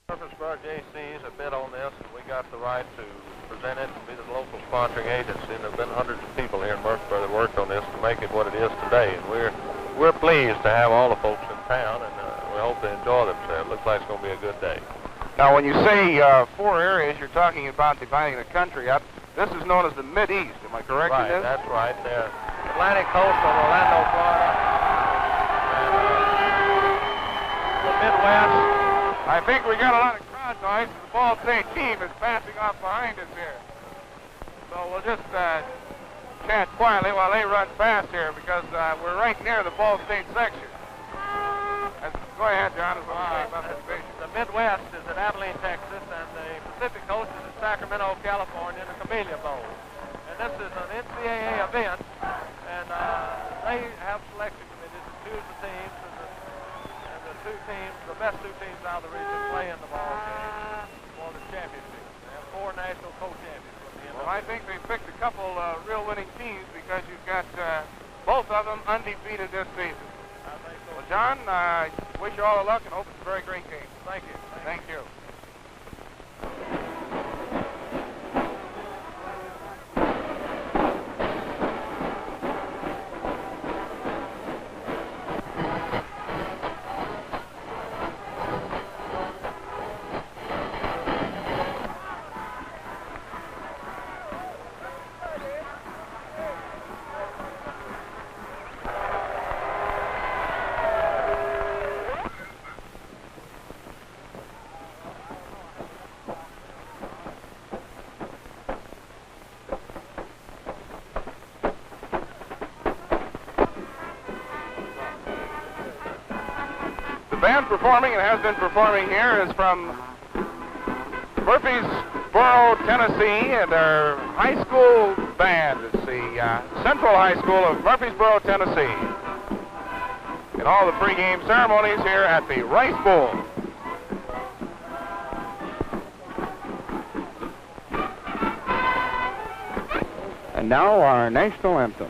Murfreesboro JCs have bid on this, and we got the right to present it and be the local sponsoring agency. And there have been hundreds of people here in Murfreesboro that worked on this to make it what it is today. And we're pleased to have all the folks in town, and we hope they enjoy themselves. Looks like it's going to be a good day. Now, when you say 4 areas, you're talking about dividing the country up. This is known as the Mideast. Am I correct in Right, this? that's right. The Atlantic coast of Orlando, Florida, and the Midwest. I think we got a lot of crowd noise. The Ball State team is passing off behind us here. So we'll just chant quietly while they run fast here because we're right near the Ball State section. Go ahead, John. Is what I'm saying about this division. The Midwest is at Abilene, Texas, and the Pacific Coast is at Sacramento, California, in the Camellia Bowl. And this is an NCAA event, and they have selection committees to choose the teams, and the best two teams out of the region play in the ball game for the championship. They have 4 national co-champions. Well, I think they picked a couple real winning teams because you've got both of them undefeated this season. I think so. Well, John, I wish you all the luck and hope it's a very great game. Thank you. Thank you. The band performing and has been performing here is from Murfreesboro, Tennessee, and their high school band. It's the Central High School of Murfreesboro, Tennessee. And all the pregame ceremonies here at the Rice Bowl. And now our national anthem.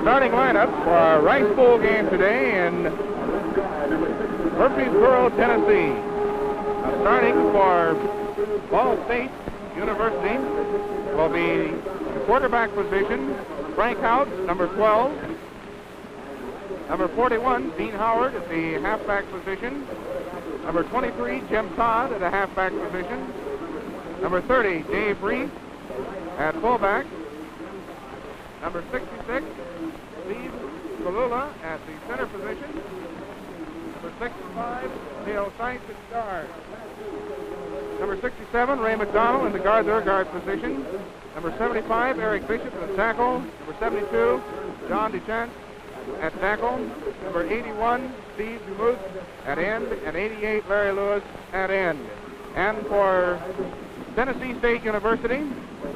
Starting lineup for our Rice Bowl game today in Murfreesboro, Tennessee. Starting for Ball State University will be the quarterback position, Frank Hout, number 12. Number 41, Dean Howard at the halfback position. Number 23, Jim Todd at the halfback position. Number 30, Dave Reese at fullback. Number 66, Steve Kalula at the center position. Number Number 65, Theo Sykes at guard. Number 67, Ray McDonald in the guard position. Number 75, Eric Bishop at tackle. Number 72, John DeChant at tackle. Number 81, Steve Duluth at end. And 88, Larry Lewis at end. And for Tennessee State University,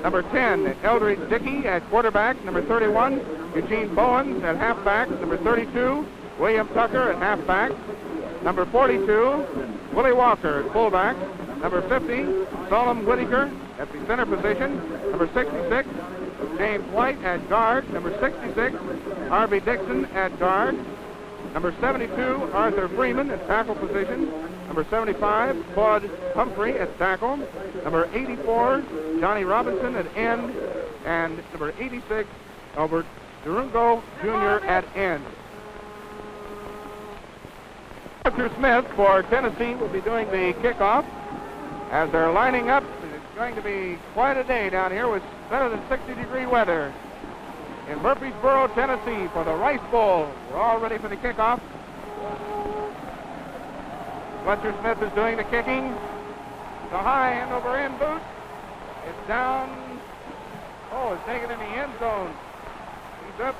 number 10, Eldridge Dickey at quarterback. Number 31, Eugene Bowens at halfback. Number 32, William Tucker at halfback. Number 42, Willie Walker at fullback. Number 50, Solomon Whitaker at the center position. Number 66, James White at guard. Number 66, Harvey Dixon at guard. Number 72, Arthur Freeman at tackle position. Number 75, Claude Humphrey at tackle. Number 84, Johnny Robinson at end. And number 86, Albert Durungo Jr. at end. Arthur Smith for Tennessee will be doing the kickoff. As they're lining up, it's going to be quite a day down here with better than 60-degree weather in Murfreesboro, Tennessee for the Rice Bowl. We're all ready for the kickoff. Fletcher Smith is doing the kicking. The high end over end boot. It's down. Oh, it's taken in the end zone. He's up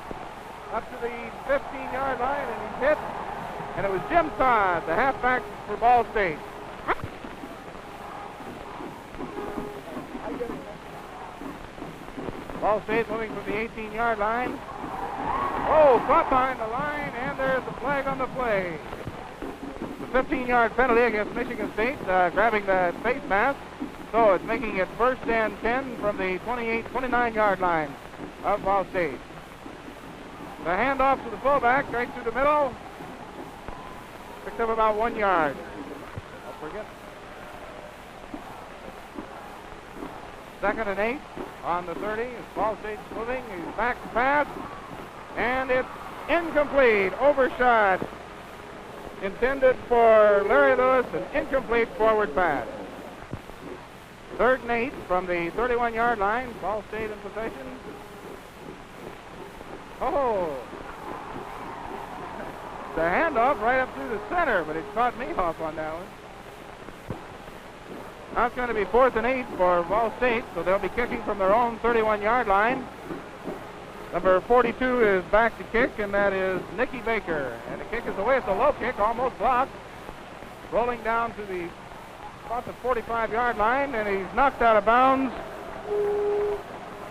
to the 15-yard line and he's hit. And it was Jim Todd, the halfback for Ball State. Ball State moving from the 18-yard line. Oh, caught behind the line, and there's the flag on the play. The 15-yard penalty against Michigan State, grabbing the face mask. So it's making it first and 10 from the 29-yard line of Ball State. The handoff to the fullback, right through the middle. Picked up about 1 yard. Don't forget. Second and 8 on the 30. As Ball State's moving, he's back to pass. And it's incomplete. Overshot. Intended for Larry Lewis, an incomplete forward pass. Third and 8 from the 31-yard line. Ball State in possession. Oh. The handoff right up through the center, but it caught me off on that one. Now it's going to be 4th and 8 for Ball State, so they'll be kicking from their own 31-yard line. Number 42 is back to kick, and that is Nicky Baker. And the kick is away. It's a low kick, almost blocked. Rolling down to about the 45-yard line, and he's knocked out of bounds.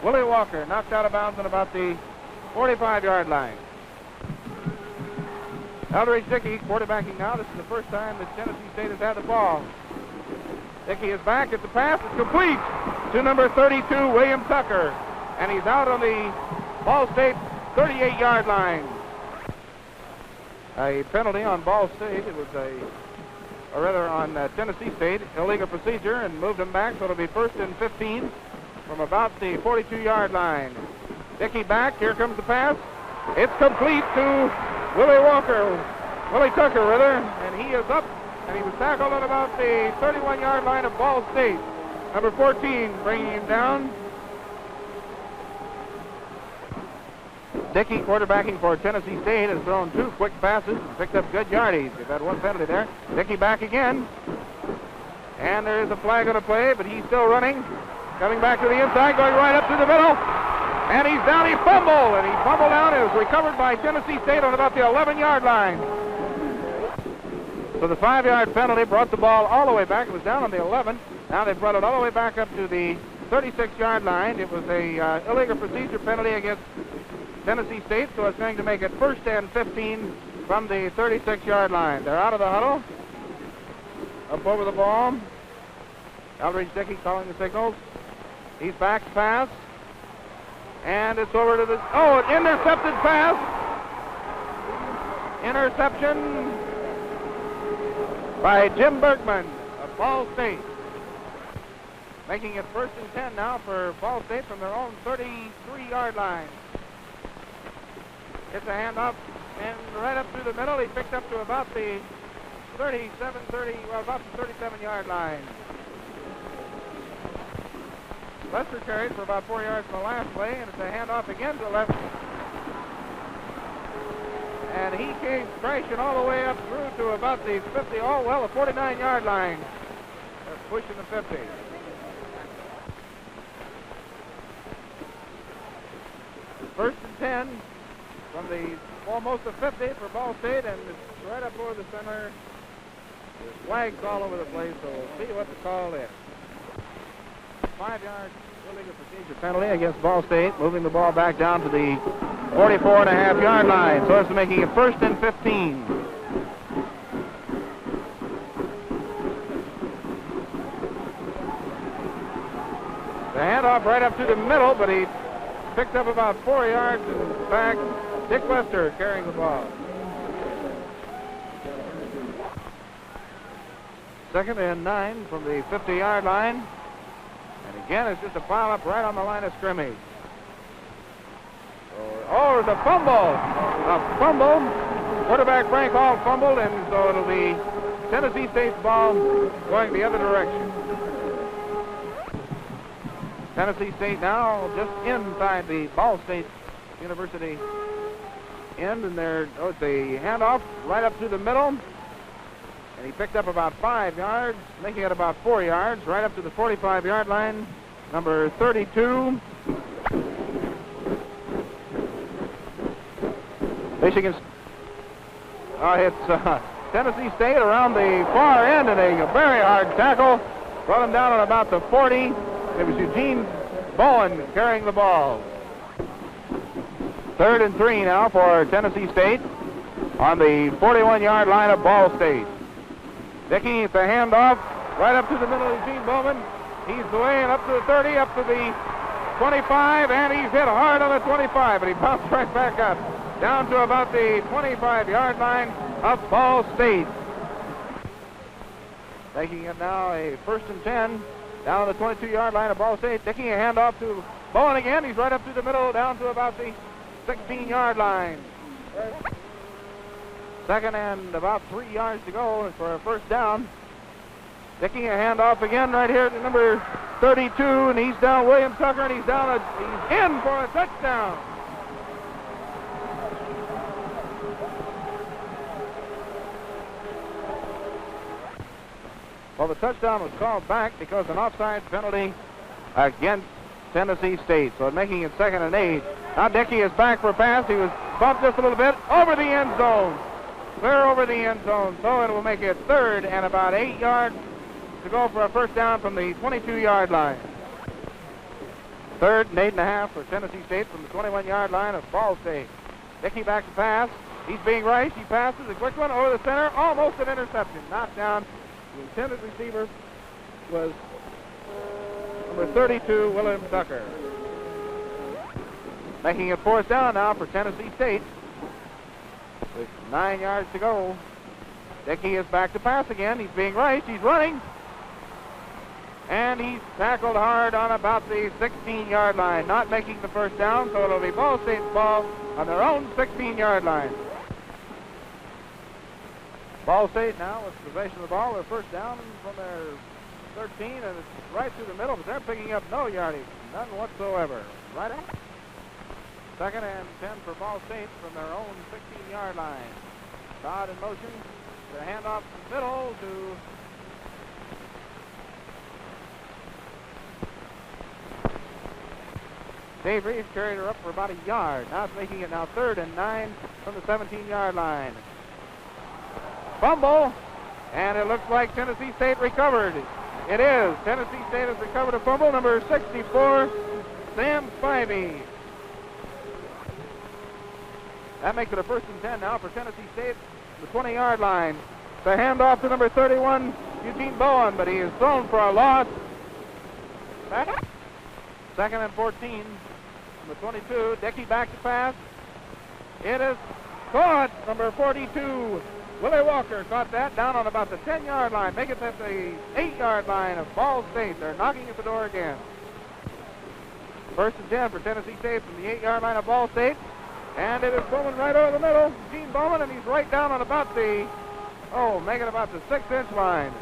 Willie Walker knocked out of bounds on about the 45-yard line. Eldridge Dickey quarterbacking now. This is the first time that Tennessee State has had the ball. Dickey is back at the pass. It's complete to number 32, William Tucker. And he's out on the Ball State 38-yard line. A penalty on Ball State. It was on Tennessee State. Illegal procedure and moved him back, so it'll be 1st and 15 from about the 42-yard line. Dickey back. Here comes the pass. It's complete to Willie Tucker, and he is up. And he was tackled at about the 31-yard line of Ball State. Number 14 bringing him down. Dickey, quarterbacking for Tennessee State, has thrown 2 quick passes and picked up good yardage. They've had 1 penalty there. Dickey back again. And there is a flag on the play, but he's still running. Coming back to the inside, going right up to the middle. And he's down. He fumbled. And he fumbled down. It was recovered by Tennessee State on about the 11-yard line. So the 5-yard penalty brought the ball all the way back. It was down on the 11. Now they've brought it all the way back up to the 36-yard line. It was a illegal procedure penalty against Tennessee State, so it's going to make it 1st and 15 from the 36-yard line. They're out of the huddle. Up over the ball. Eldridge Dickey calling the signals. He's back to pass. And it's over to the... Oh, an intercepted pass. Interception by Jim Bergman of Ball State. Making it 1st and 10 now for Ball State from their own 33-yard line. It's a handoff, and right up through the middle, he picked up to about the 37-yard line. Lester carried for about 4 yards from the last play, and it's a handoff again to left. And he came crashing all the way up through to about the 50, oh, well, the 49-yard line. They're pushing the 50. First and 10 from the almost the 50 for Ball State, and it's right up over the center. There's flags all over the place, so we'll see what the call is. 5-yard illegal procedure penalty against Ball State, moving the ball back down to the 44.5-yard line. So it's making it first and 15. The handoff right up to the middle, but he picked up about 4 yards and back. Dick Lester carrying the ball. Second and 9 from the 50-yard line. And again, it's just a foul up right on the line of scrimmage. Oh, there's a fumble. A fumble. Quarterback Frank Hall fumbled, and so it'll be Tennessee State's ball going the other direction. Tennessee State now just inside the Ball State University end, and it's a handoff right up to the middle. And he picked up about 5 yards, making it about 4 yards, right up to the 45-yard line. Number 32. Michigan. It's Tennessee State around the far end, and a very hard tackle. Brought him down at about the 40. It was Eugene Bowen carrying the ball. 3rd and 3 now for Tennessee State on the 41-yard line of Ball State. Dickey, the handoff right up to the middle of Eugene Bowman. He's away and up to the 30, up to the 25, and he's hit hard on the 25, but he bounced right back up, down to about the 25-yard line of Ball State. Making it now a 1st and 10, down on the 22-yard line of Ball State. Dickey, a handoff to Bowen again. He's right up to the middle, down to about the 16-yard line. Second and about 3 yards to go for a first down. Dickey, a handoff again right here to number 32, and he's down William Tucker, and he's in for a touchdown. Well, the touchdown was called back because an offside penalty against Tennessee State. So making it 2nd and 8. Now Dickey is back for a pass. He was bumped just a little bit over the end zone. Clear over the end zone. So it will make it 3rd and about 8 yards to go for a first down from the 22-yard line. 3rd and 8.5 for Tennessee State from the 21-yard line of Ball State. Dickey back to pass. He's being rushed. He passes a quick one over the center. Almost an interception. Knocked down. The intended receiver was number 32, William Tucker. Making it 4th down now for Tennessee State. With 9 yards to go. Dickey is back to pass again. He's being rushed. He's running. And he's tackled hard on about the 16-yard line. Not making the first down, so it'll be Ball State's ball on their own 16-yard line. Ball State now with possession of the ball. Their first down from their 13, and it's right through the middle, but they're picking up no yardage, none whatsoever. Right out. 2nd and 10 for Ball State from their own 16-yard line. Todd in motion. The handoff to the middle to Dave Reeves, carried her up for about a yard. Now it's making it now 3rd and 9 from the 17-yard line. Fumble, and it looks like Tennessee State recovered. It is. Tennessee State has recovered a fumble. Number 64, Sam Spivey. That makes it a 1st and 10 now for Tennessee State, the 20-yard line. The handoff to number 31, Eugene Bowen, but he is thrown for a loss. 2nd and 14 from the 22. Dickey back to pass. It is caught. Number 42, Willie Walker, caught that down on about the 10-yard line. Make it at the 8-yard line of Ball State. They're knocking at the door again. 1st and 10 for Tennessee State from the 8-yard line of Ball State. And it is Bowman right over the middle. Gene Bowman, and he's right down on about the, making about the 6-inch line.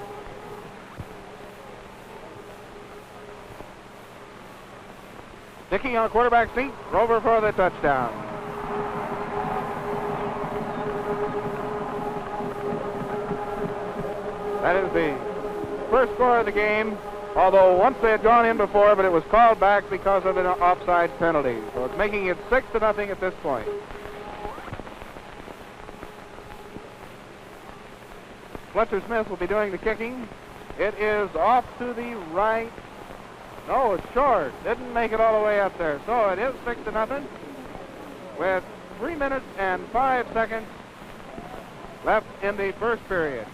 Dickey on quarterback seat. Rover for the touchdown. That is the first score of the game, although once they had gone in before, but it was called back because of an offside penalty. So it's making it 6-0 at this point. Fletcher Smith will be doing the kicking. It is off to the right. No, it's short. Didn't make it all the way up there. So it is 6-0 with 3 minutes and 5 seconds left in the first period.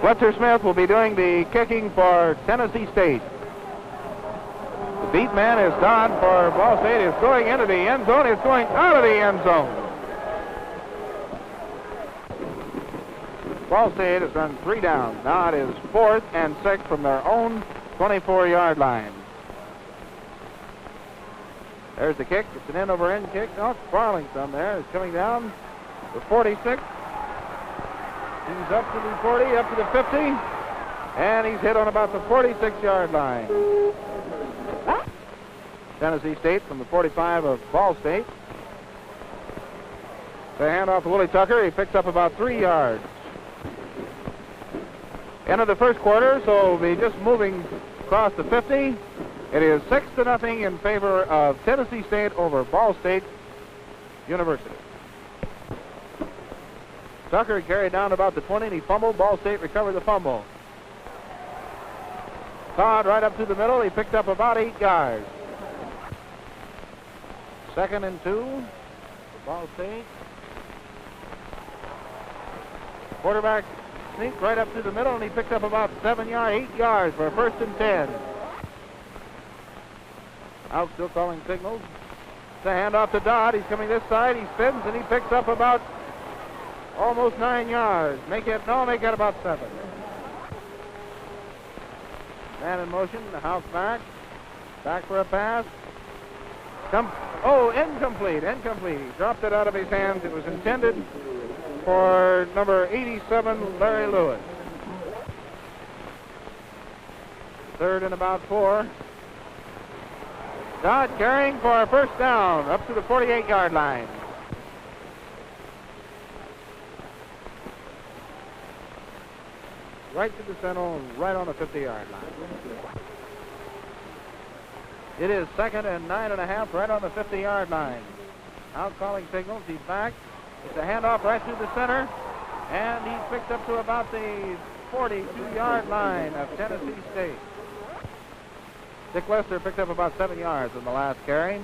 Fletcher Smith will be doing the kicking for Tennessee State. The beat man is Dodd for Ball State. Is going into the end zone. It's going out of the end zone. Ball State has run 3 down. Dodd is 4th and 6th from their own 24-yard line. There's the kick. It's an end-over-end kick. No, Farlington there is coming down to 46. He's up to the 40, up to the 50, and he's hit on about the 46-yard line. Tennessee State from the 45 of Ball State. They hand off to Willie Tucker. He picks up about 3 yards. End of the first quarter, so we'll be just moving across the 50. It is 6-0 in favor of Tennessee State over Ball State University. Tucker carried down about the 20 and he fumbled. Ball State recovered the fumble. Todd right up to the middle. He picked up about 8 yards. 2nd and 2 for Ball State. Quarterback sneak right up to the middle and he picked up about 8 yards for a 1st and 10. Out still calling signals. It's a handoff to Dodd. He's coming this side. He spins and he picks up about almost 9 yards. Make it about 7. Man in motion. The house back. Back for a pass. Incomplete. He dropped it out of his hands. It was intended for number 87, Larry Lewis. 3rd and about 4. Dodd carrying for a 1st down up to the 48-yard line. Right to the center, right on the 50-yard line. It is 2nd and 9.5, right on the 50-yard line. Out calling signals. He's back. It's a handoff right through the center, and he's picked up to about the 42-yard line of Tennessee State. Dick Lester picked up about 7 yards in the last carry.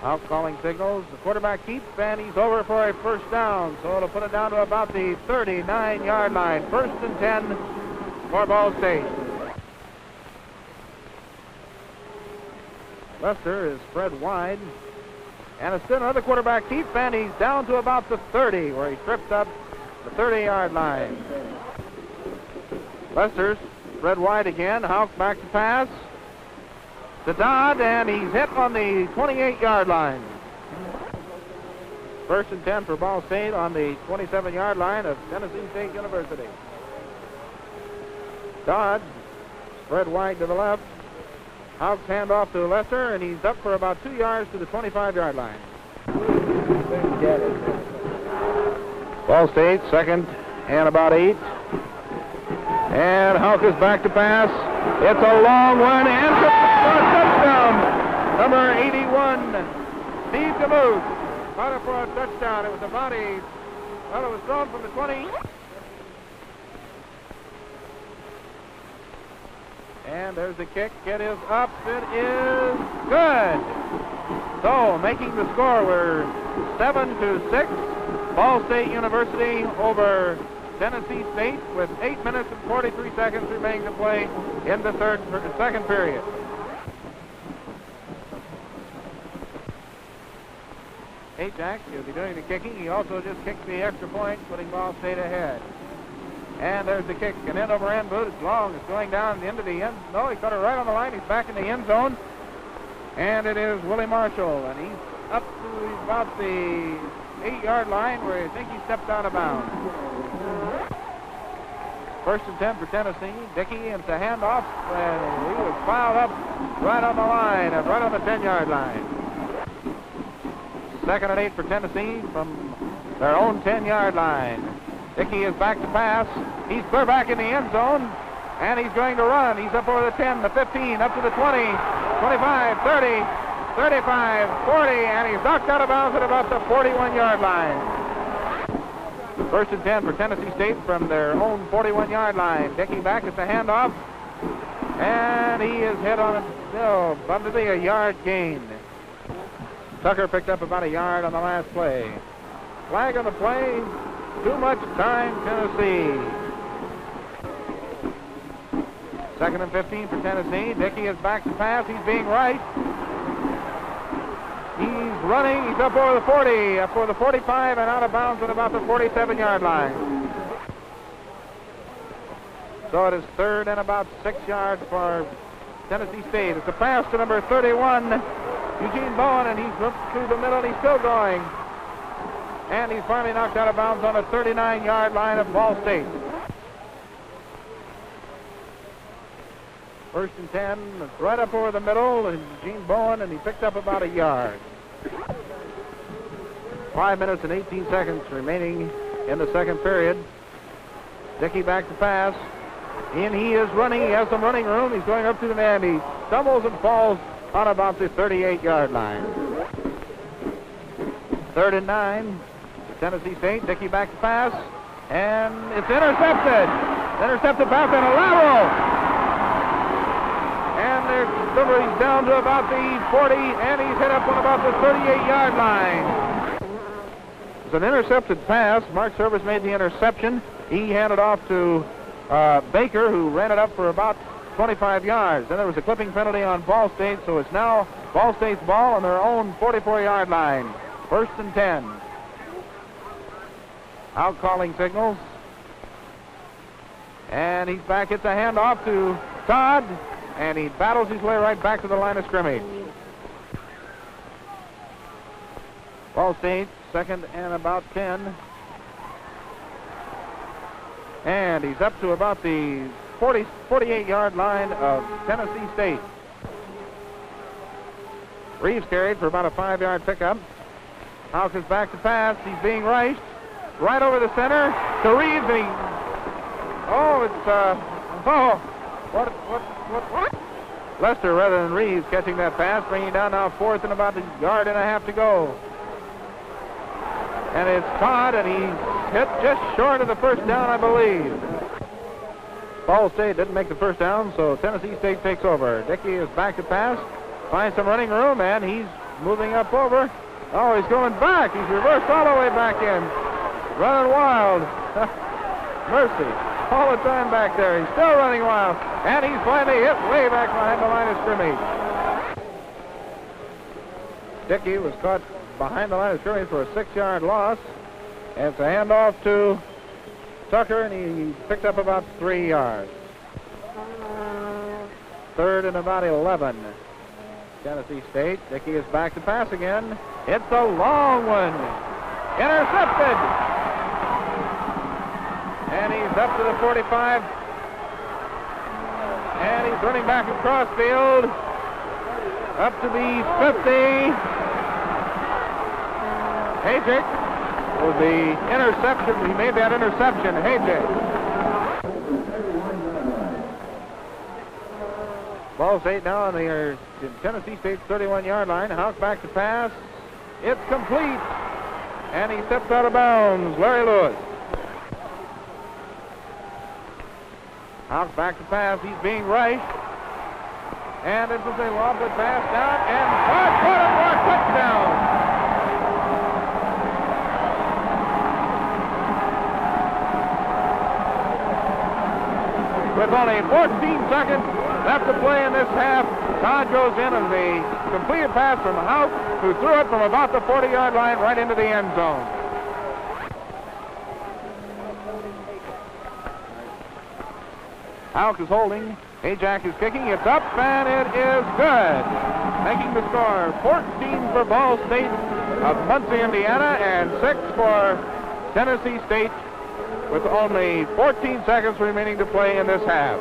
Out calling signals. The quarterback keeps, and he's over for a 1st down, so it'll put it down to about the 39-yard line. 1st and 10 for Ball State. Lester is spread wide. And it's still another quarterback keep, and he's down to about the 30, where he tripped up the 30-yard line. Lester's spread wide again. Houck back to pass to Dodd, and he's hit on the 28-yard line. 1st and 10 for Ball State on the 27-yard line of Tennessee State University. Dodd spread wide to the left. Houck's handoff to Lester, and he's up for about 2 yards to the 25-yard line. Ball State, 2nd and about 8. And Houck is back to pass. It's a long one, and for a touchdown. Number 81, Steve DeMuth. Caught it for a touchdown. It was it was thrown from the 20. And there's the kick. It is up. It is good. So, making the score, we're 7-6. Ball State University over Tennessee State with 8 minutes and 43 seconds remaining to play in the 2nd period. Jack will be doing the kicking. He also just kicked the extra point, putting Ball State ahead. And there's the kick. An end-over-end boot. It's long. It's going down into the end. No, he cut it right on the line. He's back in the end zone. And it is Willie Marshall. And he's up to about the 8-yard line where I think he stepped out of bounds. 1st and 10 for Tennessee. Dickey, and it's a handoff. And he was piled up right on the line, right on the 10-yard line. 2nd and 8 for Tennessee from their own 10-yard line. Dickey is back to pass. He's clear back in the end zone, and he's going to run. He's up over the 10, the 15, up to the 20, 25, 30, 35, 40, and he's knocked out of bounds at about the 41-yard line. First and 10 for Tennessee State from their own 41-yard line. Dickey back at the handoff, and he is hit on a yard gain. Tucker picked up about a yard on the last play. Flag on the play. Too much time, Tennessee. Second and 15 for Tennessee. Dickey is back to pass. He's being right. He's running. He's up over the 40, up over the 45, and out of bounds at about the 47-yard line. So it is third and about 6 yards for Tennessee State. It's a pass to number 31, Eugene Bowen, and he's looked through the middle, and he's still going. And he's finally knocked out of bounds on the 39-yard line of Ball State. First and 10, it's right up over the middle, and Eugene Bowen, and he picked up about a yard. 5 minutes and 18 seconds remaining in the second period. Dickey back to pass. And he is running. He has some running room. He's going up to the man. He stumbles and falls on about the 38-yard line. Third and 9. Tennessee State. Dickey back to pass. And it's intercepted. Intercepted pass and a lateral. And he's down to about the 40, and he's hit up on about the 38-yard line. It's an intercepted pass. Mark Service made the interception. He handed off to Baker, who ran it up for about 25 yards. Then there was a clipping penalty on Ball State, so it's now Ball State's ball on their own 44-yard line. First and 10. Out calling signals. And he's back. It's a handoff to Todd, and he battles his way right back to the line of scrimmage. Ball State, second and about 10. And he's up to about the 48-yard line of Tennessee State. Reeves carried for about a 5-yard pickup. Houck is back to pass. He's being rushed right over the center to Reeves, and what? Lester rather than Reeves catching that pass, bringing down now fourth and about a yard and a half to go. And it's Todd, and he's hit just short of the first down, I believe. Ball State didn't make the first down, so Tennessee State takes over. Dickey is back to pass, finds some running room, and he's moving up over. Oh, he's going back. He's reversed all the way back in. Running wild. Mercy. All the time back there. He's still running wild. And he's finally hit way back behind the line of scrimmage. Dickey was caught behind the line of scrimmage for a 6-yard loss. And it's a handoff to Tucker, and he picked up about 3 yards. Third and about 11. Tennessee State. Dickey is back to pass again. It's a long one. Intercepted. And he's up to the 45. And he's running back across field. Up to the 50. Hayek with the interception. He made that interception. Hayek. Ball State now on the Tennessee State's 31-yard line. Houck back to pass. It's complete. And he steps out of bounds. Larry Lewis. Houck back to pass. He's being rushed. And this is a lofted pass down. And caught for a touchdown. With only 14 seconds left to play in this half, Todd goes in as a completed pass from Houck, who threw it from about the 40-yard line right into the end zone. Houck is holding. Ajak is kicking. It's up, and it is good. Making the score 14 for Ball State of Muncie, Indiana, and 6 for Tennessee State, with only 14 seconds remaining to play in this half.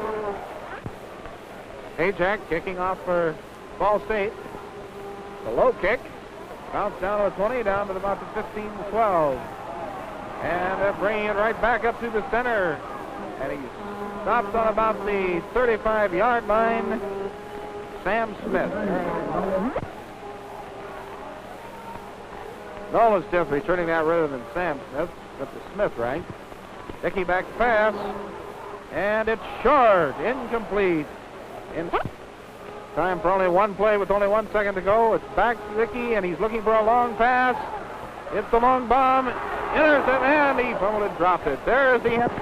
Ajak kicking off for Ball State. The low kick. Bounced down to the 20, down to about the 15 to 12. And they're bringing it right back up to the center. And he stops on about the 35-yard line. Sam Smith. Nolan Stiff returning that rather than Sam Smith. That's the Smith, right? Dickey back pass. And it's short. Incomplete. In time for only one play with only 1 second to go. It's back to Dickey, and he's looking for a long pass. It's the long bomb. Intercept, and he fumbled and dropped it. There's the end.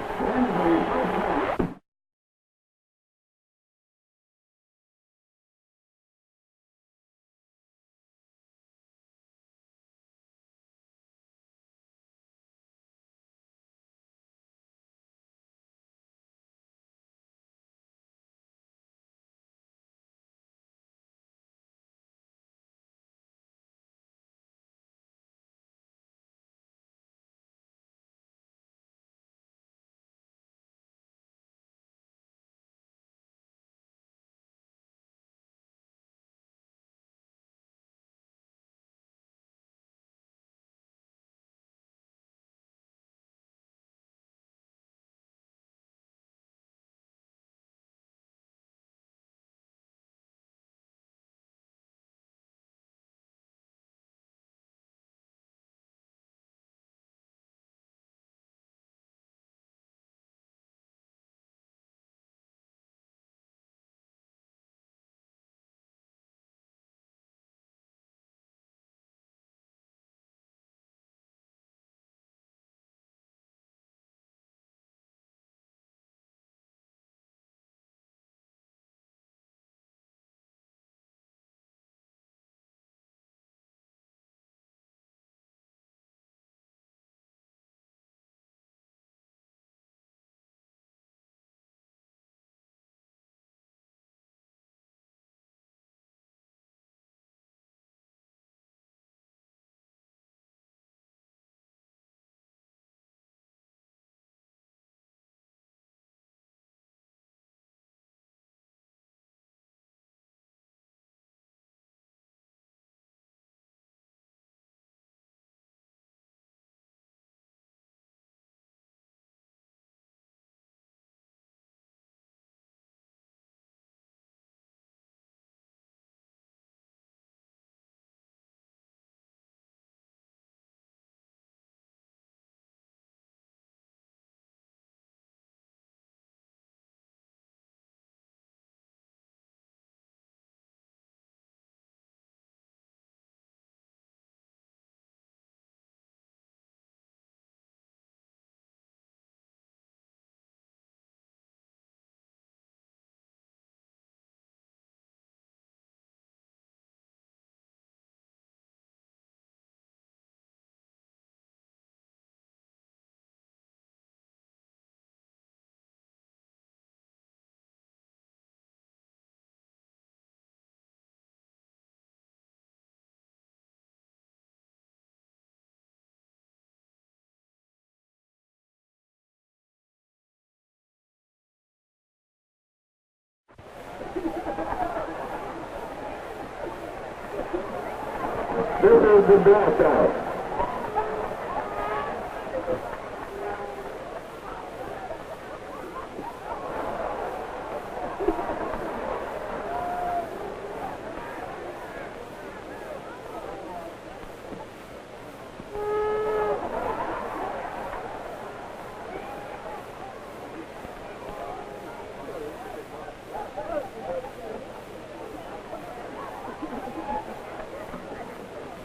This is the blackout.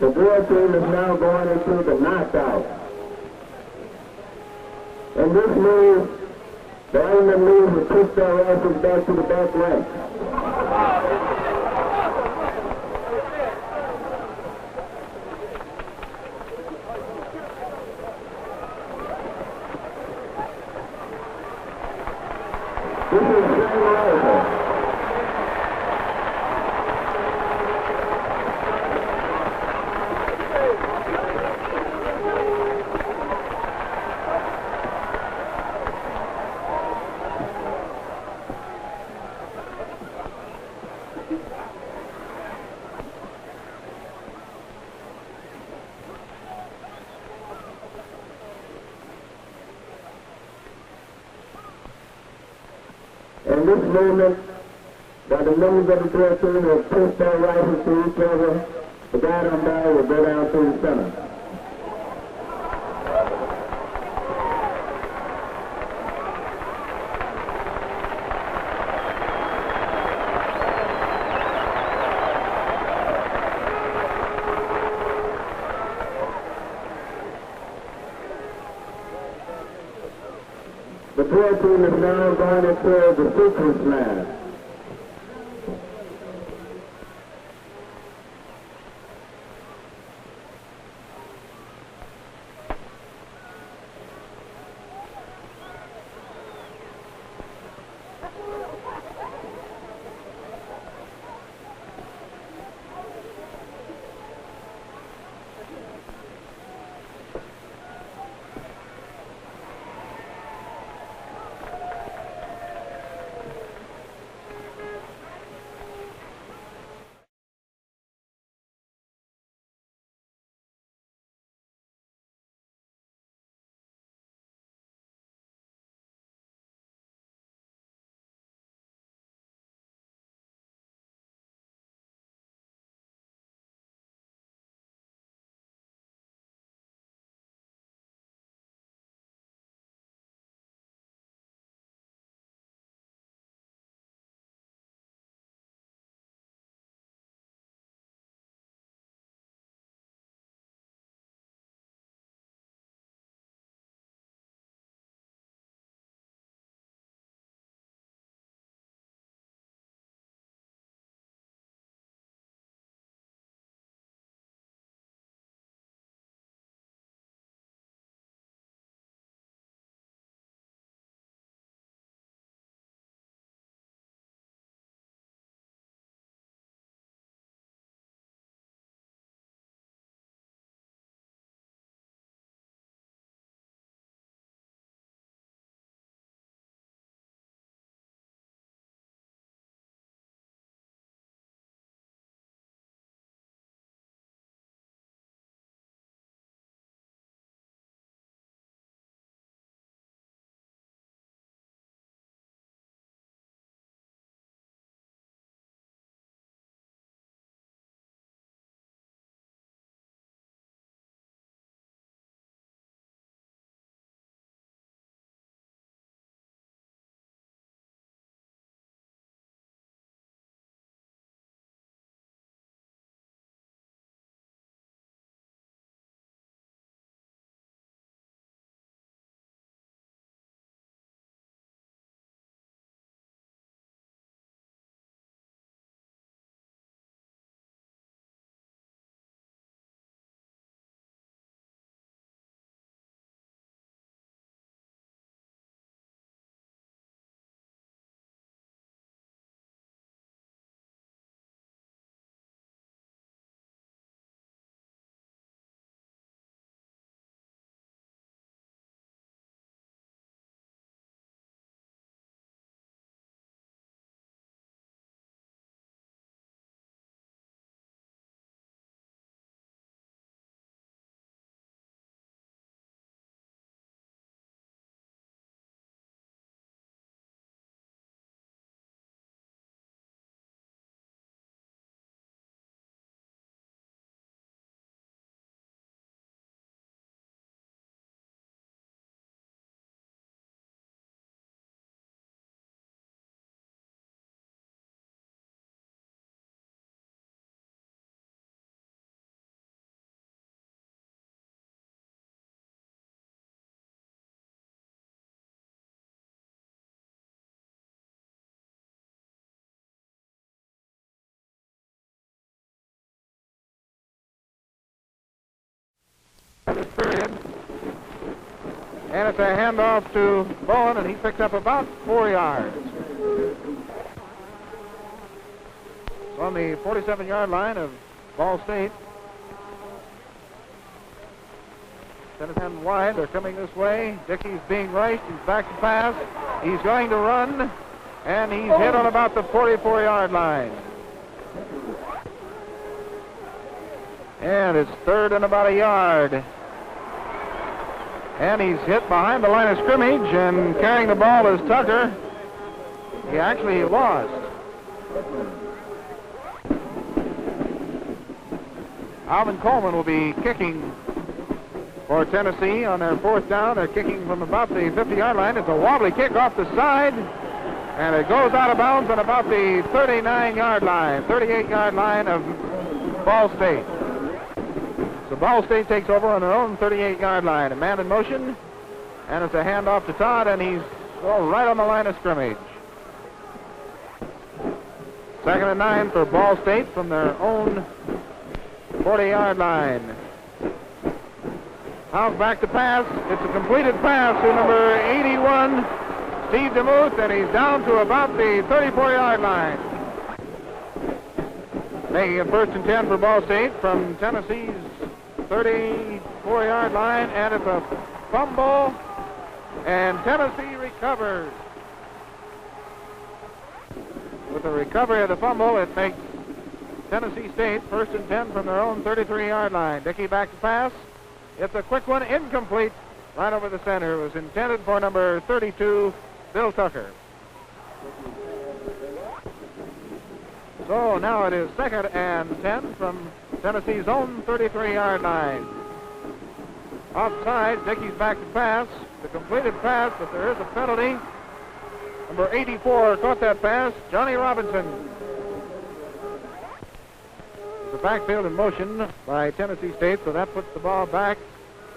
The board team is now going into the knockout. In this move, the enemy move will push their asses back to the back rank. This is Shane Rifle. in this moment that the members of the drill team will push their rifles to each other. The guide umpire will go down to the center. The drill team is now going into the sequence line. Period. And it's a handoff to Bowen, and he picked up about 4 yards. On the 47-yard line of Ball State. Send it in wide. They're coming this way. Dickey's being raced. He's back to pass. He's going to run, and he's hit on about the 44-yard line. And it's third and about a yard. And he's hit behind the line of scrimmage, and carrying the ball is Tucker. He actually lost. Alvin Coleman will be kicking for Tennessee on their fourth down. They're kicking from about the 50-yard line. It's a wobbly kick off the side, and it goes out of bounds on about the 39-yard line, 38-yard line of Ball State. So Ball State takes over on their own 38-yard line. A man in motion, and it's a handoff to Todd, and he's right on the line of scrimmage. 2nd and 9 for Ball State from their own 40-yard line. Out back to pass. It's a completed pass to number 81, Steve DeMuth, and he's down to about the 34-yard line. Making it 1st and 10 for Ball State from Tennessee's 34-yard line, and it's a fumble, and Tennessee recovers. With the recovery of the fumble, it makes Tennessee State 1st and 10 from their own 33-yard line. Dickey back to pass. It's a quick one, incomplete, right over the center. It was intended for number 32, Bill Tucker. So now it is 2nd and 10 from Tennessee's own 33-yard line. Offside, Dickey's back to pass. The completed pass, but there is a penalty. Number 84 caught that pass, Johnny Robinson. The backfield in motion by Tennessee State, so that puts the ball back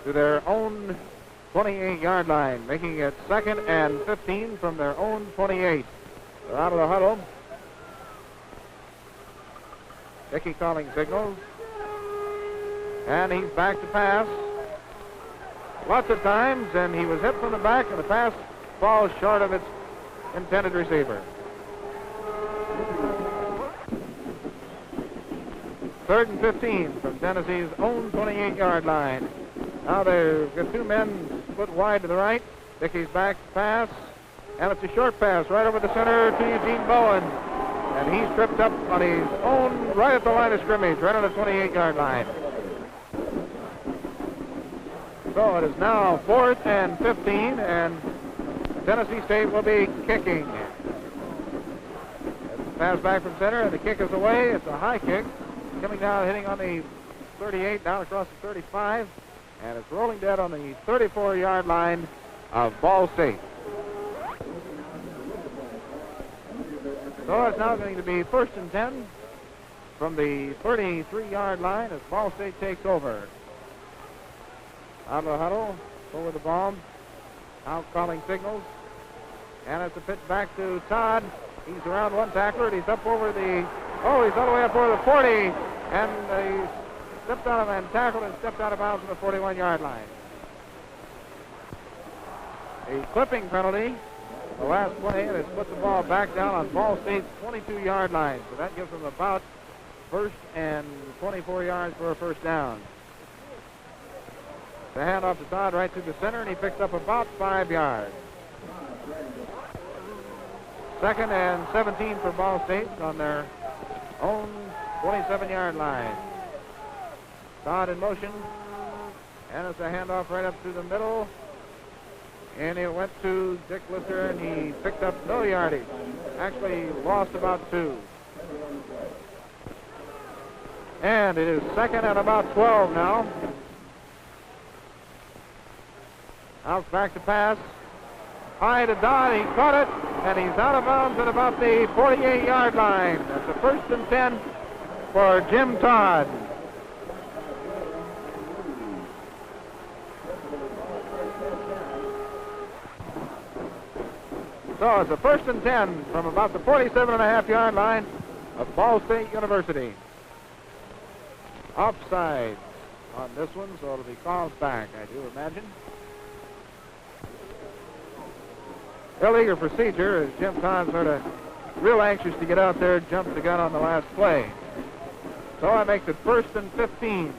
to their own 28-yard line, making it 2nd and 15 from their own 28. They're out of the huddle. Dickey calling signals. And he's back to pass. Lots of times, and he was hit from the back, and the pass falls short of its intended receiver. 3rd and 15 from Tennessee's own 28-yard line. Now they've got two men split wide to the right. Dickey's back to pass, and it's a short pass right over the center to Eugene Bowen. And he's tripped up on his own right at the line of scrimmage, right on the 28-yard line. So it is now 4th and 15, and Tennessee State will be kicking. Pass back from center, and the kick is away. It's a high kick. Coming down, hitting on the 38, down across the 35, and it's rolling dead on the 34-yard line of Ball State. So it's now going to be 1st and 10 from the 33-yard line as Ball State takes over. Out of the huddle, over the ball, out calling signals, and it's a pitch back to Todd. He's around one tackler, and he's up over the, he's all the way up over the 40, and he stepped out of and tackled and stepped out of bounds on the 41-yard line. A clipping penalty, the last play, and it's put the ball back down on Ball State's 22-yard line. So that gives them about 1st and 24 yards for a first down. The handoff to Todd right through the center, and he picks up about 5 yards. 2nd and 17 for Ball State on their own 27-yard line. Todd in motion, and it's a handoff right up through the middle, and it went to Dick Lister, and he picked up no yardage. Actually lost about 2. And it is 2nd and about 12 now. Out back to pass. High to Dodd, he caught it, and he's out of bounds at about the 48-yard line. That's a 1st and 10 for Jim Todd. So it's a 1st and 10 from about the 47.5-yard line of Ball State University. Offside on this one, so it'll be called back, I do imagine. Illegal procedure as Jim Todd sort of real anxious to get out there, jumped the gun on the last play. So that makes it 1st and 15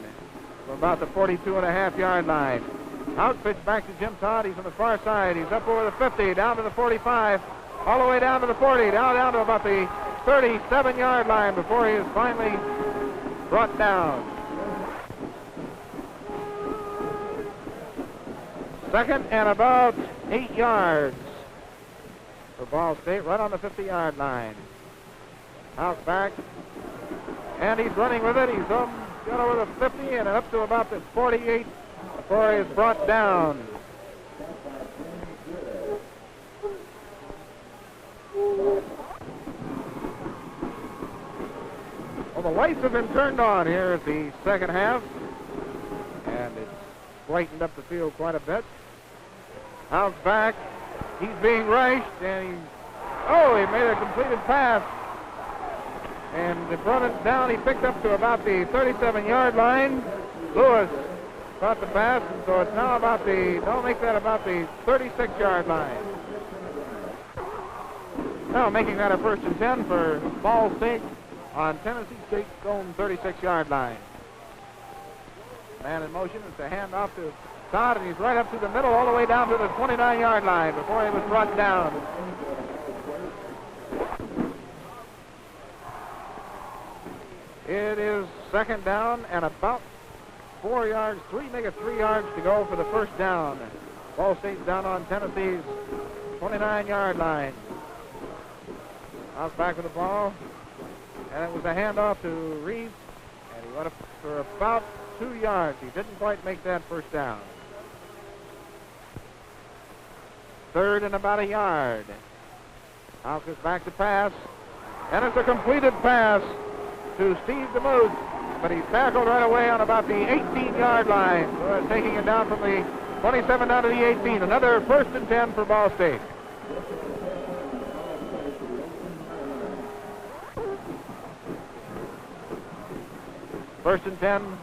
from about the 42.5-yard line. Out pitch back to Jim Todd. He's on the far side. He's up over the 50, down to the 45, all the way down to the 40, down to about the 37-yard line before he is finally brought down. 2nd and about 8 yards. for Ball State, right on the 50-yard line. Out back, and he's running with it. He's got over the 50 and up to about the 48 before he is brought down. Well, the lights have been turned on here at the second half, and it's brightened up the field quite a bit. Out back, he's being rushed, and he made a completed pass. And they brought it down. He picked up to about the 37-yard line. Lewis caught the pass, and so it's now about the 36-yard line. Now making that a 1st and 10 for Ball State on Tennessee State's own 36-yard line. Man in motion. It's a handoff to Todd, and he's right up to the middle all the way down to the 29-yard line before he was brought down. It is 2nd down and about 4 yards, 3 yards to go for the 1st down. Ball State's down on Tennessee's 29-yard line. Out back with the ball, and it was a handoff to Reeves, and he went up for about 2 yards. He didn't quite make that 1st down. 3rd and about a yard. Out goes back to pass, and it's a completed pass to Steve DeMuth, but he's tackled right away on about the 18-yard line. So taking it down from the 27 down to the 18. Another 1st and 10 for Ball State. First and 10.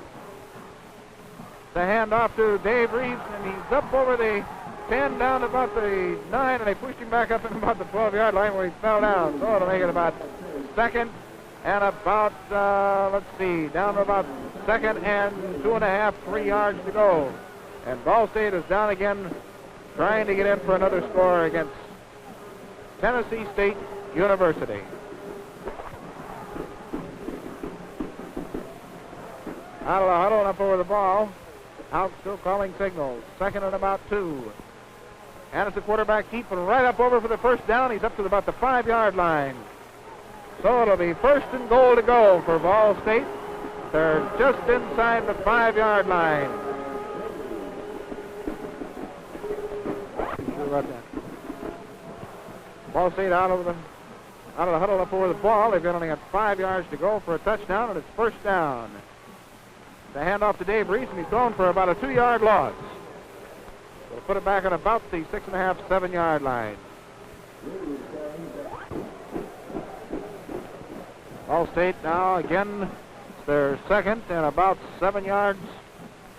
The handoff to Dave Reeves, and he's up over the 10 down to about the 9, and they pushed him back up in about the 12-yard line where he fell down. So it'll make it about 2nd and about, down to about 2nd and 2.5, 3 yards to go. And Ball State is down again, trying to get in for another score against Tennessee State University. Out of the huddle and up over the ball. Out still calling signals. 2nd and about 2. And it's the quarterback keeping right up over for the 1st down. He's up to about the 5-yard line. So it'll be 1st and goal to go for Ball State. They're just inside the 5-yard line. Ball State out of the huddle up over the ball. They've only got 5 yards to go for a touchdown, and it's 1st down. The handoff to Dave Reese, and he's thrown for about a 2-yard loss. We'll put it back on about the 6.5, 7-yard line. Ball State now again, their 2nd and about 7 yards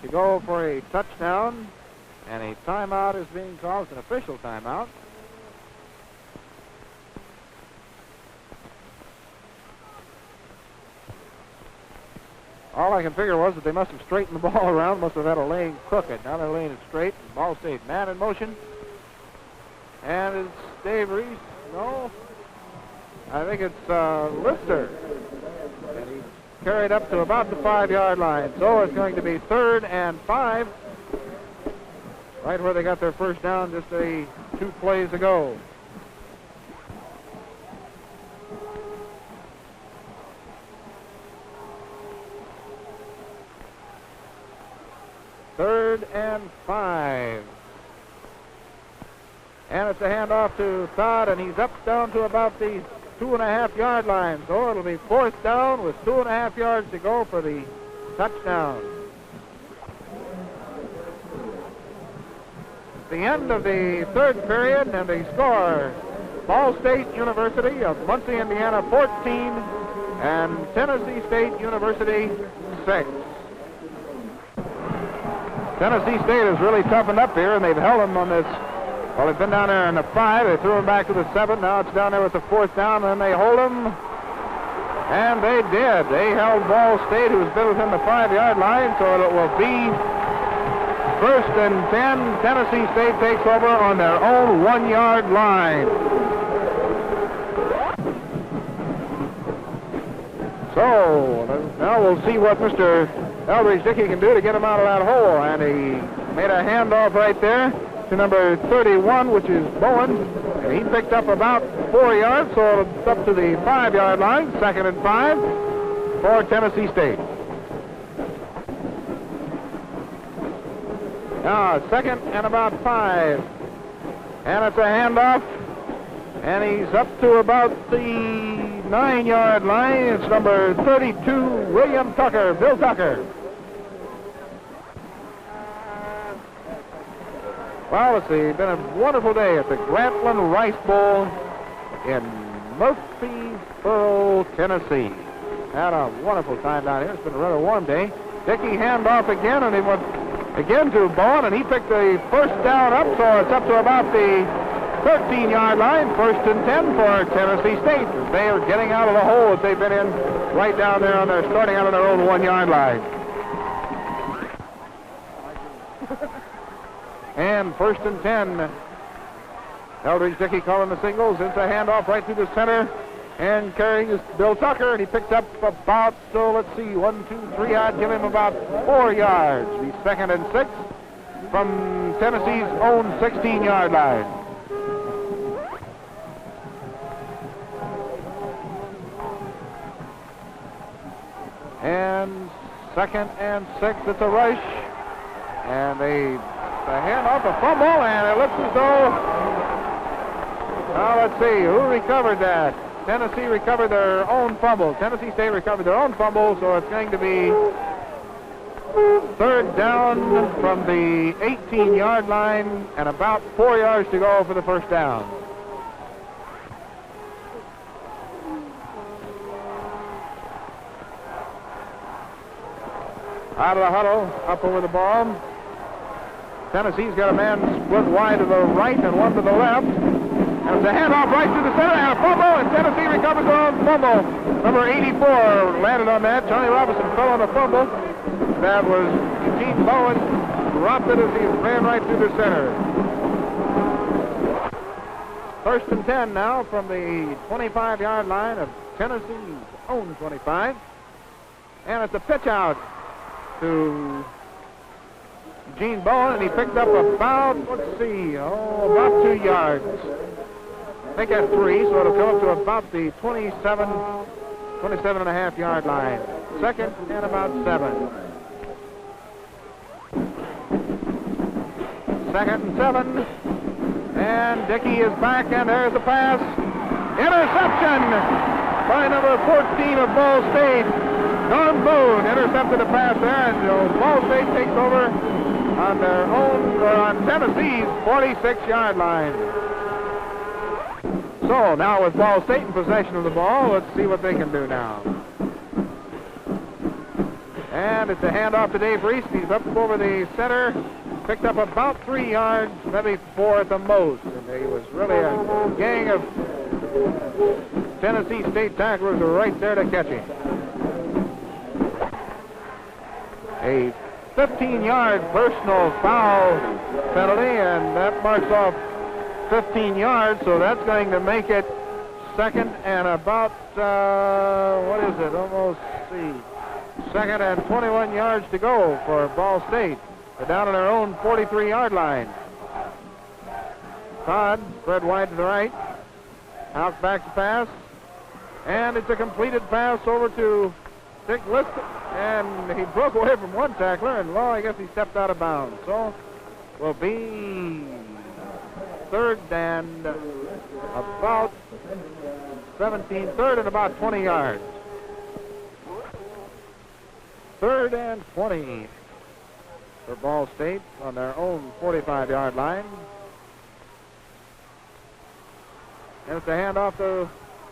to go for a touchdown, and a timeout is being called, an official timeout. All I can figure was that they must have straightened the ball around, must have had a lane crooked. Now they're laying it straight. Ball State man in motion. And it's Dave Reese. No, I think it's Lister. And he's carried up to about the 5-yard line. So it's going to be 3rd and 5. Right where they got their 1st down just 2 plays ago. Third and 5. And it's a handoff to Todd, and he's up down to about the 2.5-yard line. So it'll be 4th down with 2.5 yards to go for the touchdown. The end of the 3rd period, and the score, Ball State University of Muncie, Indiana 14, and Tennessee State University 6. Tennessee State has really toughened up here, and they've held them on this. Well, they've been down there in the 5. They threw them back to the 7. Now it's down there with the 4th down, and then they hold them. And they did. They held Ball State, who's been within the 5-yard line, so it will be 1st and 10. Tennessee State takes over on their own 1-yard line. So now we'll see what Mr. Elbridge Dickey can do to get him out of that hole, and he made a handoff right there. to number 31, which is Bowen. And he picked up about 4 yards, so it's up to the 5-yard line. 2nd and 5 for Tennessee State. Now, 2nd and about 5. And it's a handoff. And he's up to about the 9-yard line. It's number 32, William Tucker, Bill Tucker. Well, it's been a wonderful day at the Grantland Rice Bowl in Murfreesboro, Tennessee. Had a wonderful time down here. It's been a rather warm day. Dickey handoff again, and he went again to Bowen, and he picked the first down up, so it's up to about the 13-yard line. 1st and 10 for Tennessee State. They are getting out of the hole that they've been in right down there on their starting out on their own 1-yard line. And 1st and 10. Eldridge Dickey calling the signals. It's a handoff right through the center. And carrying is Bill Tucker, and he picked up about, so let's see, 1, 2, 3, I'd give him about 4 yards. He's 2nd and 6 from Tennessee's own 16-yard line. And 2nd and 6, it's a rush. And they hand off a fumble, and it looks as though, now let's see, who recovered that? Tennessee recovered their own fumble. Tennessee State recovered their own fumble, so it's going to be 3rd down from the 18-yard line and about 4 yards to go for the first down. Out of the huddle, up over the ball. Tennessee's got a man split wide to the right and one to the left. And it's a handoff right to the center and a fumble, and Tennessee recovers their own fumble. Number 84 landed on that. Johnny Robinson fell on a fumble. That was Eugene Bowen. Dropped it as he ran right through the center. 1st and 10 now from the 25-yard line of Tennessee's own 25. And it's a pitch out to Eugene Bowen, and he picked up about, let's see, about 2 yards. I think that's 3, so it'll come up to about the 27.5-yard line. 2nd and about 7. 2nd and 7. And Dickey is back, and there's the pass. Interception by number 14 of Ball State. Don Boone intercepted a pass there, and Ball State takes over on their own, or on Tennessee's 46-yard line. So now with Ball State in possession of the ball, let's see what they can do now. And it's a handoff to Dave Reese. He's up over the center, picked up about 3 yards, maybe 4 at the most. And he was really a gang of Tennessee State tacklers were right there to catch him. A 15-yard personal foul penalty, and that marks off 15 yards, so that's going to make it 2nd and about, what is it, almost, see, 2nd and 21 yards to go for Ball State. They're down on their own 43-yard line. Todd spread wide to the right. Out back to pass, and it's a completed pass over to Dick List, and he broke away from one tackler, and I guess he stepped out of bounds. So will be 3rd and about 17, 3rd and about 20 yards. 3rd and 20 for Ball State on their own 45-yard line. And it's a handoff to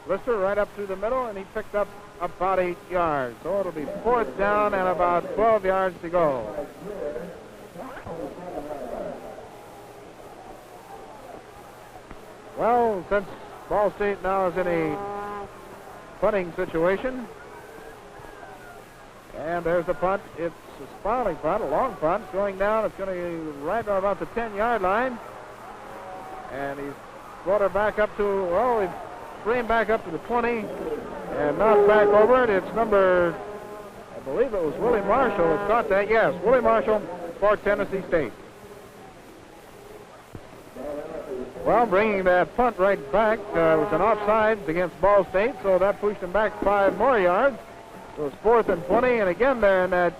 Lister right up through the middle, and he picked up about 8 yards. So it'll be 4th down and about 12 yards to go. Well, since Ball State now is in a punting situation, and there's the punt. It's a spiraling punt, a long punt. It's going down. It's going to be right on about the 10-yard line. And he's brought her back up to, well, he's bringing back up to the 20 and knocked back over it. It's number, I believe it was Willie Marshall that caught that. Yes, Willie Marshall for Tennessee State. Well, bringing that punt right back was an offsides against Ball State, so that pushed them back 5 more yards. So it's 4th and 20, and again they're in that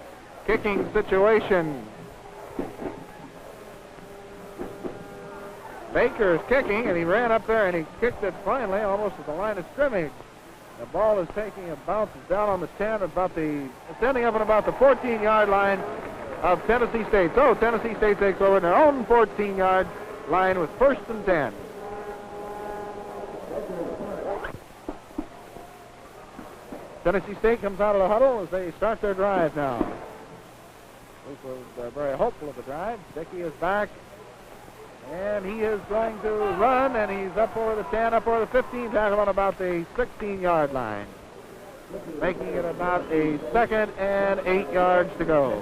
kicking situation. Baker is kicking, and he ran up there and he kicked it finally almost at the line of scrimmage. The ball is taking a bounce down on the 10, it's ending up at about the 14-yard line of Tennessee State. So Tennessee State takes over their own 14-yard line with 1st and 10. Tennessee State comes out of the huddle as they start their drive now. This was very hopeful of the drive. Dickey is back, and he is going to run, and he's up over the 10, up over the 15, tackle on about the 16-yard line, making it about a 2nd and 8 yards to go.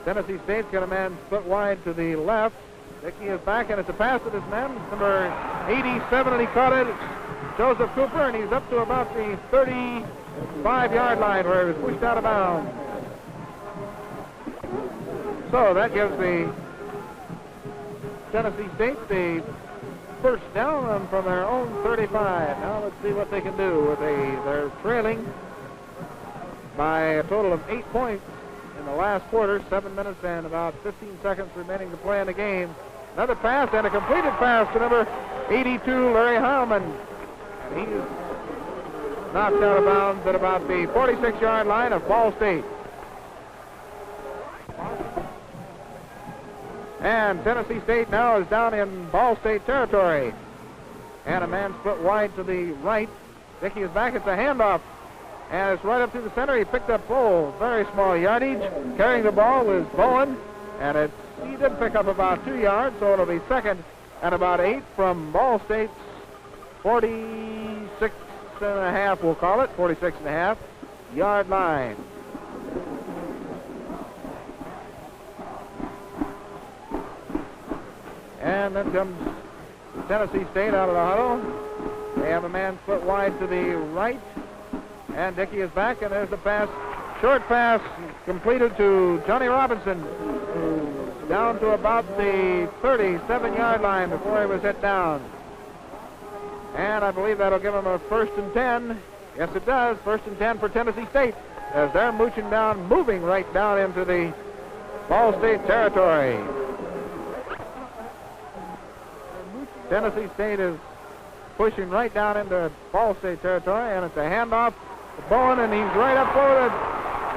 Tennessee State's got a man split wide to the left. Dickey is back, and it's a pass to this man, number 87, and he caught it. It's Joseph Cooper, and he's up to about the 35-yard line where he was pushed out of bounds. So that gives the Tennessee State the 1st down from their own 35. Now let's see what they can do. They're trailing by a total of 8 points in the last quarter, 7 minutes and about 15 seconds remaining to play in the game. Another pass and a completed pass to number 82, Larry Heilman. And he's knocked out of bounds at about the 46-yard line of Ball State. And Tennessee State now is down in Ball State territory. And a man split wide to the right. Dickey is back. It's a handoff. And it's right up to the center. He picked up very small yardage. Carrying the ball was Bowen. And he did pick up about 2 yards, so it'll be 2nd and about 8 from Ball State's 46 and a half, we'll call it, 46 and a half yard line. And then comes Tennessee State out of the huddle. They have a man split wide to the right. And Dickey is back, and there's the pass. Short pass completed to Johnny Robinson, who's down to about the 37-yard line before he was hit down. And I believe that'll give him a 1st and 10. Yes, it does. 1st and 10 for Tennessee State as they're moving right down into the Ball State territory. Tennessee State is pushing right down into Ball State territory, and it's a handoff to Bowen, and he's right up over the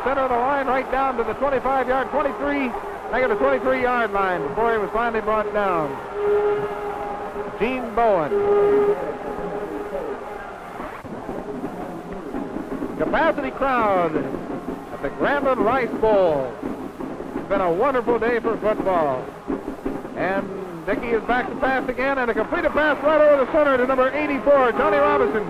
center of the line, right down to the 25-yard, 23-yard line before he was finally brought down. Gene Bowen. Capacity crowd at the Grantland Rice Bowl. It's been a wonderful day for football. And Dickey is back to pass again, and a completed pass right over the center to number 84, Johnny Robinson.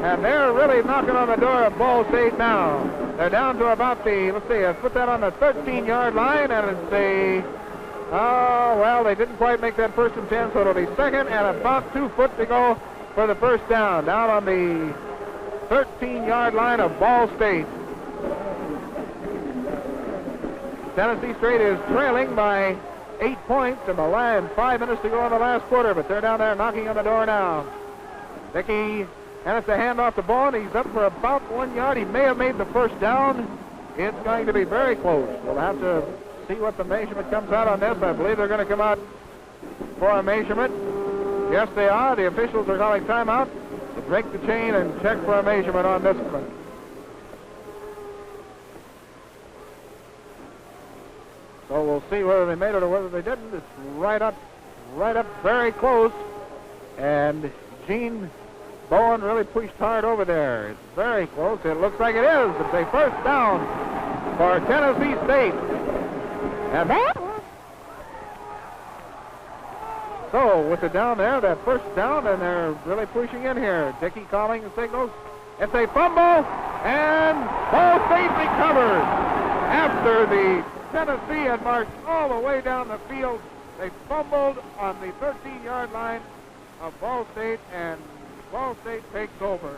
And they're really knocking on the door of Ball State now. They're down to about the, let's put that on the 13-yard line, and it's they didn't quite make that 1st and 10, so it'll be 2nd and about 2 foot to go for the 1st down, down on the 13-yard line of Ball State. Tennessee State is trailing by 8 points in the line, 5 minutes to go in the last quarter, but they're down there knocking on the door now. Dickey, and it's a handoff to Bowen. He's up for about 1 yard. He may have made the 1st down. It's going to be very close. We'll have to see what the measurement comes out on this. I believe they're going to come out for a measurement. Yes, they are. The officials are calling timeout to break the chain and check for a measurement on this one. So we'll see whether they made it or whether they didn't. It's right up, very close. And Gene Bowen really pushed hard over there. It's very close. It looks like it is. It's a 1st down for Tennessee State. And so with the down there, that 1st down, and they're really pushing in here. Dickey calling the signals. It's a fumble, and Ball State recovers. After the Tennessee had marched all the way down the field, they fumbled on the 13-yard line of Ball State, and Ball State takes over.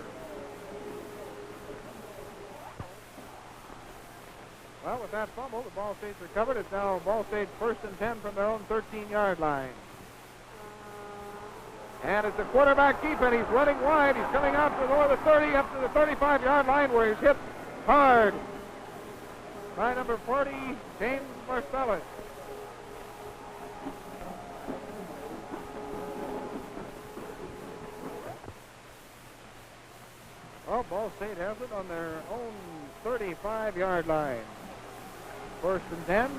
Well, with that fumble, the Ball State's recovered. It's now Ball State 1st and 10 from their own 13-yard line. And it's a quarterback keep, and he's running wide. He's coming out to over the 30, up to the 35-yard line, where he's hit hard by number 40, James Marcellus. Well, Ball State has it on their own 35-yard line. 1st and 10.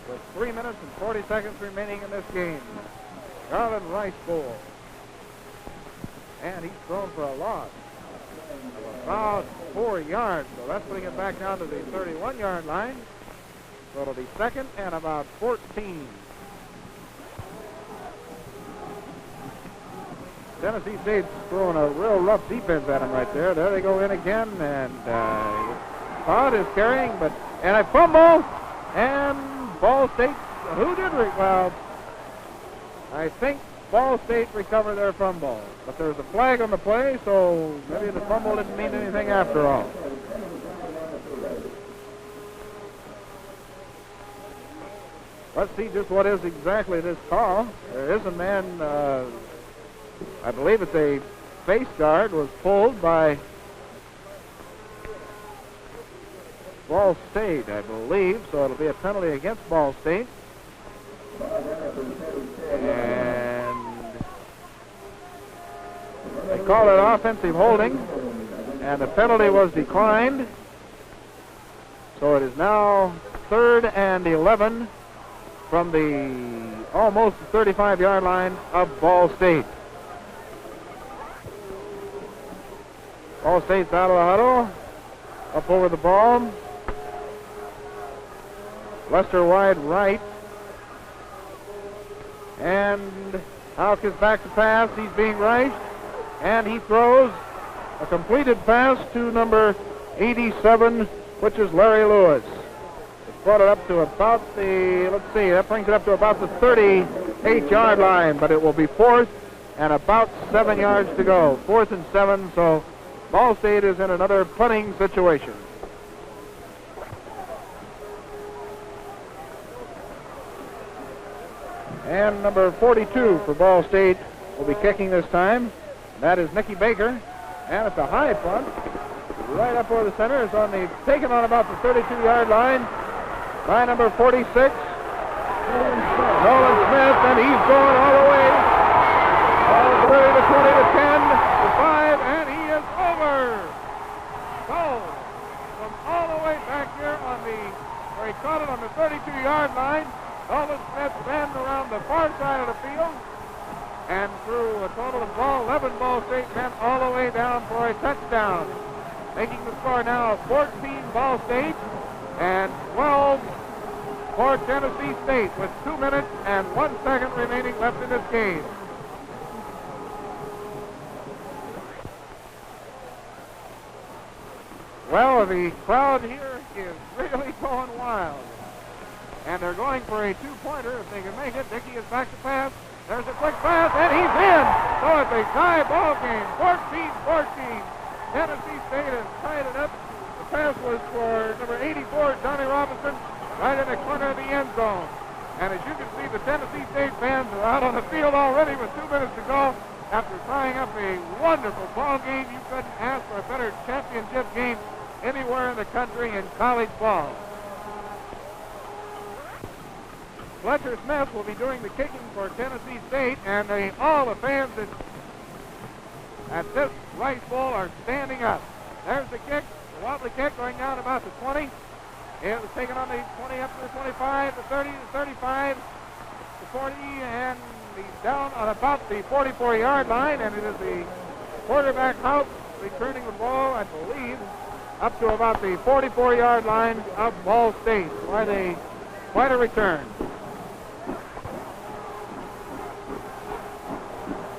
With 3 minutes and 40 seconds remaining in this game. Grantland Rice Bowl. And he's thrown for a loss of about 4 yards. So that's putting it back down to the 31-yard line. So it'll be 2nd and about 14. Tennessee State's throwing a real rough defense at him right there. There they go in again, and Todd is carrying, and a fumble, and Ball State, well, I think Ball State recovered their fumble, but there's a flag on the play, so maybe the fumble didn't mean anything after all. Let's see just what is exactly this call. There is a man, I believe it's a face guard, was pulled by Ball State, I believe, so it'll be a penalty against Ball State. And they call it offensive holding, and the penalty was declined. So it is now 3rd and 11 from the almost 35-yard line of Ball State. Ball State's out of the huddle, up over the ball. Lester wide right. And Houck is back to pass. He's being rushed. And he throws a completed pass to number 87, which is Larry Lewis. It's brought it up to about that brings it up to about the 38-yard line, but it will be 4th and about 7 yards to go. 4th and 7, so Ball State is in another punting situation. And number 42 for Ball State will be kicking this time. That is Nicky Baker. And it's a high punt. Right up over the center. It's taken on about the 32-yard line by number 46, Nolan Smith, and he's going all the way. All the way to 20 to 10 to 5, and he is over. So, from all the way back here where he caught it on the 32-yard line, Nolan Smith ran around the far side of the field and threw a total of 11 Ball State men all the way down for a touchdown. Making the score now 14 Ball State and 12 for Tennessee State with 2 minutes and 1 second remaining left in this game. Well, the crowd here is really going wild. And they're going for a two-pointer if they can make it. Dickey is back to pass. There's a quick pass, and he's in. So it's a tie ball game, 14-14. Tennessee State has tied it up. The pass was for number 84, Johnny Robinson, right in the corner of the end zone. And as you can see, the Tennessee State fans are out on the field already with 2 minutes to go. After tying up a wonderful ball game, you couldn't ask for a better championship game anywhere in the country in college ball. Fletcher Smith will be doing the kicking for Tennessee State, and all the fans at this Rice Bowl are standing up. There's the kick, the wobbly kick going down about the 20. It was taken on the 20 up to the 25, the 30, the 35, the 40, and he's down on about the 44-yard line, and it is the quarterback Hout returning the ball, I believe, up to about the 44-yard line of Ball State. Quite a return.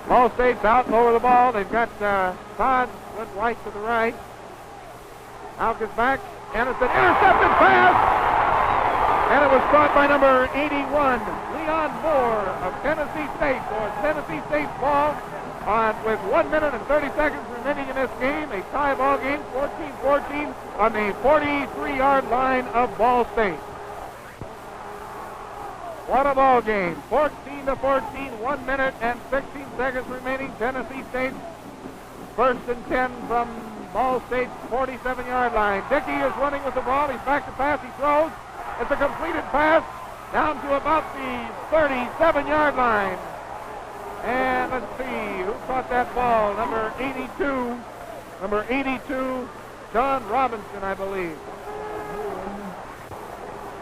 Ball State's out and over the ball. They've got Todd with White to the right. Houck is back, and it's an intercepted pass. And it was caught by number 81, Leon Moore of Tennessee State. So it's Tennessee State's ball with 1 minute and 30 seconds remaining in this game. A tie ball game, 14-14 on the 43-yard line of Ball State. What a ball game. 14-14, 1 minute and 16 seconds remaining. Tennessee State first and 10 from Ball State's 47-yard line. Dickey is running with the ball. He's back to pass. He throws. It's a completed pass down to about the 37-yard line. And let's see who caught that ball. Number 82, John Robinson, I believe.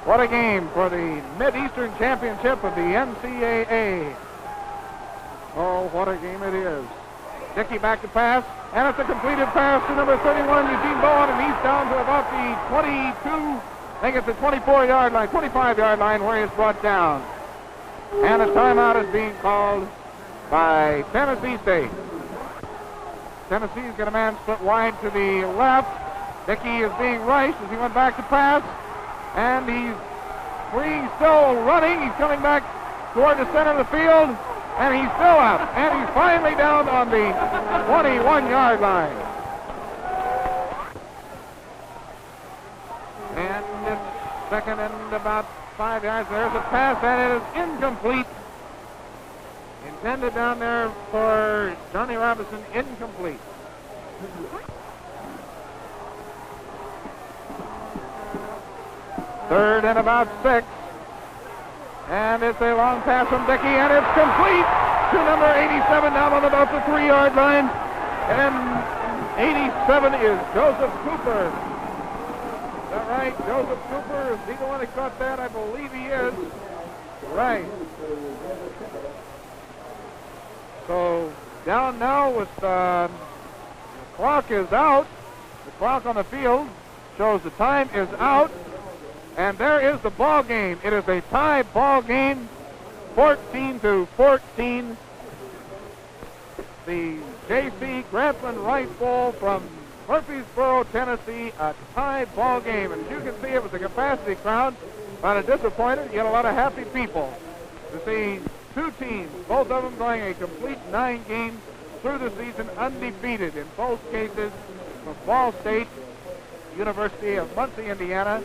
What a game for the Mideastern Championship of the NCAA. Oh, what a game it is. Dickey back to pass, and it's a completed pass to number 31, Eugene Bowen, and he's down to about the 22, I think it's the 24-yard line, 25-yard line where he's brought down. And a timeout is being called by Tennessee State. Tennessee's got a man split wide to the left. Dickey is being rushed as he went back to pass. And he's free, still running. He's coming back toward the center of the field. And he's still up. And he's finally down on the 21-yard line. And it's second and about 5 yards. There's a pass, and it is incomplete. Intended down there for Johnny Robinson, incomplete. Third and about 6. And it's a long pass from Dickey, and it's complete to number 87 down on about the 3-yard line. And 87 is Joseph Cooper. Is that right? Joseph Cooper, is he the one that caught that? I believe he is. Right. So down now with the clock is out. The clock on the field shows the time is out. And there is the ball game. It is a tie ball game, 14-14. The J.C. Grantland Rice Bowl from Murfreesboro, Tennessee, a tie ball game. And as you can see, it was a capacity crowd. Kind of disappointed, yet a lot of happy people to see two teams, both of them going a complete 9 games through the season undefeated in both cases from Ball State University of Muncie, Indiana,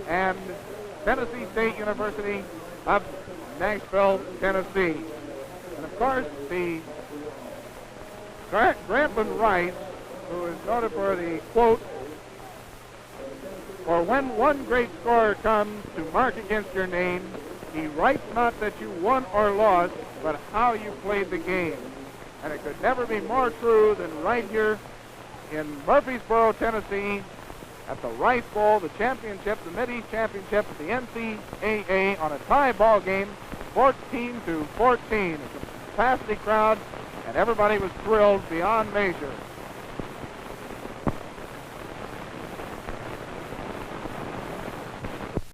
and Tennessee State University of Nashville, Tennessee. And of course, the Grantland Rice, who is noted for the quote, "For when one great scorer comes to mark against your name, he writes not that you won or lost, but how you played the game." And it could never be more true than right here in Murfreesboro, Tennessee, at the Rice Bowl, the championship, the Mideast championship of the NCAA on a tie ball game, 14-14. It's a capacity crowd, and everybody was thrilled beyond measure.